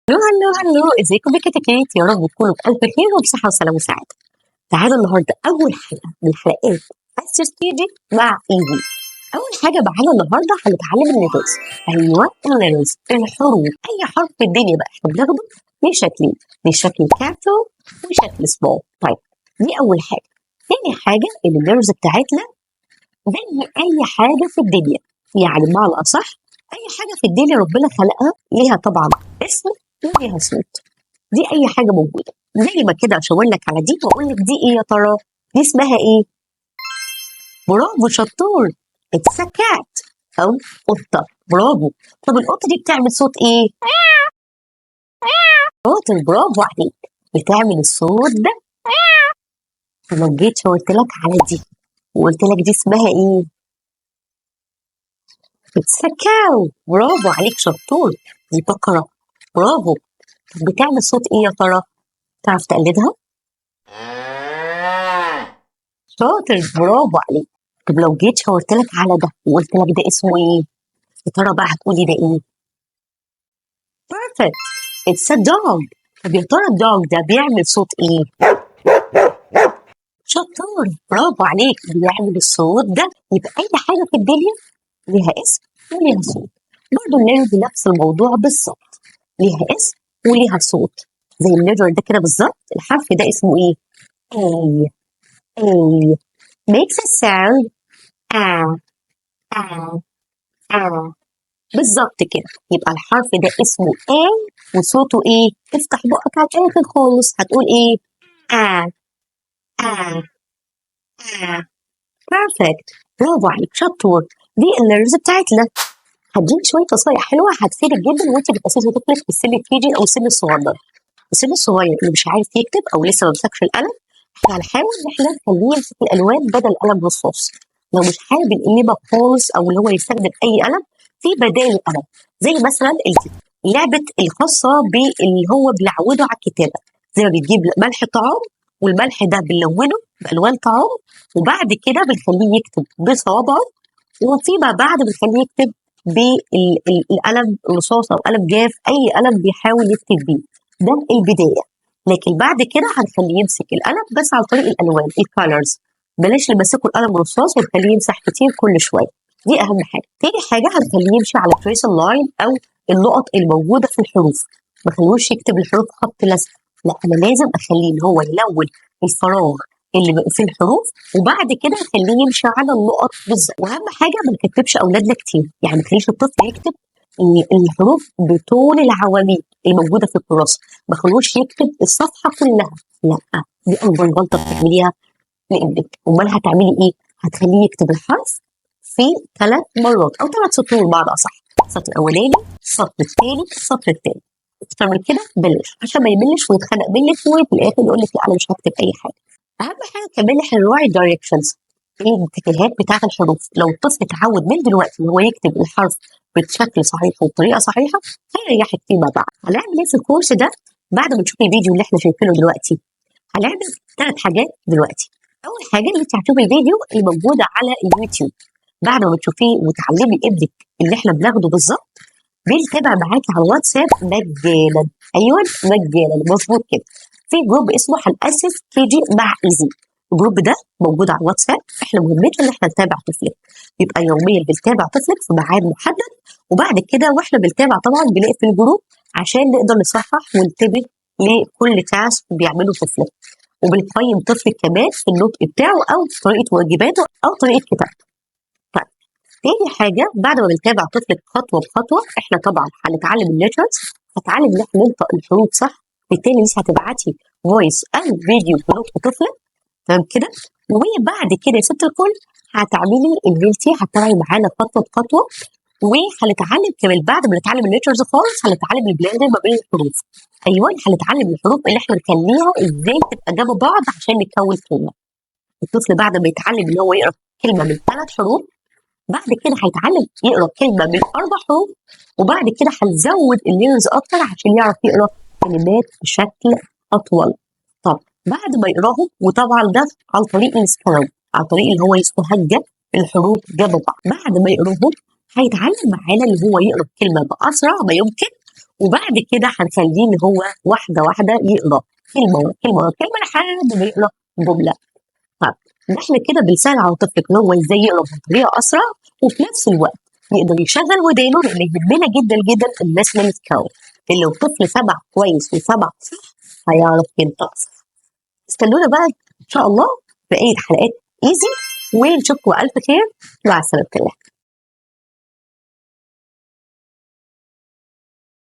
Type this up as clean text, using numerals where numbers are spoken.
هلو هلو هلو، ازيكم يا كتاكيت؟ يا رب تكونوا بألف خير وبصحة وسلامة وسعادة. تعالوا النهارده أول حلقة من حلقات أسس كيجي مع إيزي. أول حاجة معانا النهارده هنتعلم الليترز. أيوه الليترز، الحروف، أي حرف في الدنيا بقى احنا بناخده ليه شكلين، ليه شكل كابيتال وشكل سمول. طيب دي أول حاجة. تاني حاجة الليترز بتاعتنا زي أي حاجة في الدنيا، يعني بمعنى أصح أي حاجة في الدنيا ربنا خلقها ليها طبعا اسم وليها صوت. دي اي حاجه موجوده زي ما كده اشاور لك على دي واقول لك دي ايه يا ترى؟ دي اسمها ايه؟ برافو شطور، اتس كات او قطه. برافو. طب القطه دي بتعمل صوت ايه؟ شاطر، برافو عليك، بتعمل الصوت ده. لو جيت شاورت لك على دي وقلت لك دي اسمها ايه؟ اتس كاو. برافو عليك شطور، دي بقره. برافو. طب بتعمل صوت ايه يا ترى؟ تعرف تقلدها؟ شاطر، برافو عليك. طب لو جيت شاورت لك على ده وقلت لك ده اسمه ايه؟ يا ترى بقى هتقولي ده ايه؟ بيرفكت، اتس ا دوج. طب يا ترى الدوج ده بيعمل صوت ايه؟ شطور، برافو عليك، بيعمل الصوت ده. يبقى اي حاجه في الدنيا ليها اسم وليها صوت. برضه الليل نفس الموضوع بالظبط، ليها اسم وليها صوت. زي الليتر ده كده بالظبط، الحرف ده اسمه ايه؟ A. A makes a sound A. A. A. بالظبط كده. يبقى الحرف ده اسمه A وصوته ايه؟ افتح بقك على الاخر خالص هتقول ايه؟ آ. آ. آ. بيرفكت، برافو عليك شطور. دي الليرز بتاعتنا. هديك شويه نصايح حلوه هتفيدك جدا وانت بتاسسي طفلك في السن الكيجي او السن الصغير. السن الصغير اللي مش عارف يكتب او لسه ما مسكش القلم، احنا هنحاول ان احنا نخليه يمسك الالوان بدل قلم رصاص. لو مش حابب القلم خالص او اللي هو يستخدم اي قلم، في بدائل القلم. زي مثلا اللعبه الخاصه باللي هو بنعوده على الكتابه، زي ما بتجيب ملح طعام والملح ده بنلونه بالوان طعام، وبعد كده بنخليه يكتب بصوابعه، وفيما بعد بنخليه يكتب بالقلم الرصاص او قلم جاف، اي قلم بيحاول يكتب بيه. ده البدايه. لكن بعد كده هنخليه يمسك القلم بس عن طريق الالوان الكالرز. بلاش نمسكه القلم الرصاص ونخليه يمسح كتير كل شويه. دي اهم حاجه. تاني حاجه هنخليه يمشي على تريس اللاين او النقط الموجوده في الحروف. ما خلوش يكتب الحروف خط لزق، لا انا لازم اخليه ان هو يلون الفراغ اللي في الحروف، وبعد كده نخليه يمشي على النقط بالظبط. واهم حاجه ما نكتبش اولادنا كتير، يعني ما نخليش الطفل يكتب الحروف بطول العواميد الموجوده في الكراسه، ما خلوش يكتب الصفحه كلها. لا، دي اكبر غلطه بتعمليها لابنك. امال هتعملي ايه؟ هتخليه يكتب الحرف في 3 مرات او 3 سطور بعد اصح. السطر الاولاني، السطر الثاني، السطر الثاني. اكتر من كده بلاش عشان ما يملش ويتخانق منك وفي الاخر يقول لك لا انا مش هكتب اي حاجه. اهم حاجه كمان احنا نراعي الدايركشنز، ايه الاتجاهات بتاعه الحروف. لو الطفل اتعود من دلوقتي ان هو يكتب الحرف بشكل صحيح وبطريقه صحيحه هيريحك فيما بعد. هنعمل ايه في الكورس ده؟ بعد ما تشوفي الفيديو اللي احنا شايفينه دلوقتي هنعمل 3 حاجات دلوقتي. اول حاجه ان انت هتشوفي الفيديو اللي موجوده على اليوتيوب. بعد ما تشوفيه وتعلمي ابنك اللي احنا بناخده بالظبط، بيتابع معاكي على الواتساب مجانا. ايوه مجانا، مظبوط كده. في جروب اسمه هنأسس كيجي مع ايزي. الجروب ده موجود على الواتساب. احنا مهمتنا ان احنا نتابع طفلك، يبقى يوميا بنتابع طفلك في ميعاد محدد، وبعد كده واحنا بنتابع طبعا بنقفل الجروب عشان نقدر نصحح وننتبه لكل تاسك بيعمله طفلك، وبنقيم طفلك كمان في النطق بتاعه او في طريقه واجباته او طريقه كتابته. طيب تاني حاجة، بعد ما بنتابع طفلك خطوة بخطوة، احنا طبعا هنتعلم الليترز، هتعلم ان احنا ننطق الحروف صح. بالتالي انت هتبعتي فويس او فيديو بنطق طفلك، تمام كده. وبعد كده يا ست الكل هتعملي ان انت هتتابعي معانا خطوة بخطوة، وهنتعلم كمان بعد ما نتعلم الليترز خالص هنتعلم البلندنج ما بين الحروف. ايوه هنتعلم الحروف اللي احنا نخليها ازاي تبقى جنب بعض عشان نكون كلمة. الطفل بعد ما يتعلم ان هو يقرا كلمة من 3 حروف، بعد كده هيتعلم يقرا كلمه من 4 حروف، وبعد كده هنزود الليرز اكتر عشان يعرف يقرا كلمات بشكل اطول. طب بعد ما يقراهم، وطبعا ده عن طريق السبان، عن طريق اللي هو يستهجى الحروف جنب بعض. بعد ما يقراهم هيتعلم معانا اللي هو يقرا الكلمه باسرع ما يمكن، وبعد كده هنخليه ان هو واحده واحده يقرا كلمه كلمه كلمه لحد ما يقرا جمله. طب احنا كده بنسهل على طفلك ان هو ازاي يقرا بطريقه اسرع، وفي نفس الوقت يقدر يشغل ودانه، لان يهمنا جدا جدا الليسننج سكيل، اللي لو الطفل سمع كويس وسمع صح هيعرف ينطق صح. استنونا بقى ان شاء الله في اي حلقات ايزي، ونشوفكم الف خير، مع السلامه.